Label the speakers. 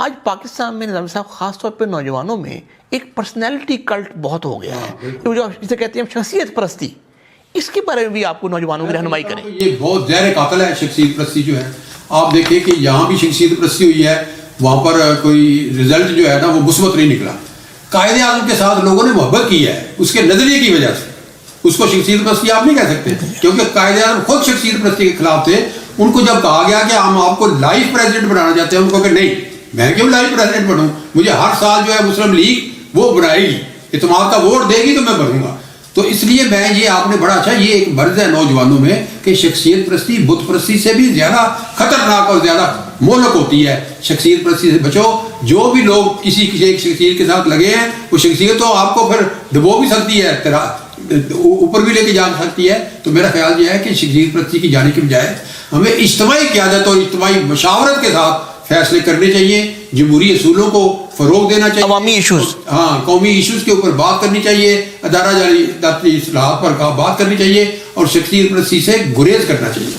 Speaker 1: آج پاکستان میں نظامی صاحب خاص طور پہ نوجوانوں میں ایک پرسنالٹی کلٹ بہت ہو گیا ہے، جو جسے کہتے ہیں شخصیت پرستی، اس کے بارے میں بھی آپ کو نوجوانوں کی رہنمائی کریں.
Speaker 2: یہ بہت زہر قاتل ہے شخصیت پرستی جو ہے. آپ دیکھیں کہ یہاں بھی شخصیت پرستی ہوئی ہے، وہاں پر کوئی رزلٹ جو ہے نا وہ مثبت نہیں نکلا. قائد اعظم کے ساتھ لوگوں نے محبت کی ہے اس کے نظریے کی وجہ سے، اس کو شخصیت پرستی آپ نہیں کہہ سکتے، کیونکہ قائد اعظم خود شخصیت پرستی کے خلاف تھے. ان کو جب کہا گیا کہ ہم آپ کو لائف پریزیڈنٹ بنانا چاہتے ہیں، ان کو کہ نہیں، میں کیوں لائف پریزیڈنٹ بنوں، مجھے ہر سال جو ہے مسلم لیگ وہ بنائے گی، اعتماد کا ووٹ دے گی تو میں بنوں گا. تو اس لیے میں یہ آپ نے بڑا اچھا، یہ ایک مرض ہے نوجوانوں میں کہ شخصیت پرستی بت پرستی سے بھی زیادہ خطرناک اور زیادہ مہلک ہوتی ہے. شخصیت پرستی سے بچو. جو بھی لوگ کسی ایک شخصیت کے ساتھ لگے ہیں، وہ شخصیت تو آپ کو پھر دبو بھی سکتی ہے، اوپر بھی لے کے جا سکتی ہے. تو میرا خیال یہ ہے کہ شخصیت پرستی کی جانے کی بجائے ہمیں اجتماعی قیادت اور اجتماعی مشاورت کے ساتھ فیصلے کرنے چاہیے، جمہوری اصولوں کو فروغ دینا چاہیے،
Speaker 1: عوامی ایشوز،
Speaker 2: قومی ایشوز کے اوپر بات کرنی چاہیے، ادارہ جاری اصلاحات پر بات کرنی چاہیے، اور شخصیت پرستی سے گریز کرنا چاہیے.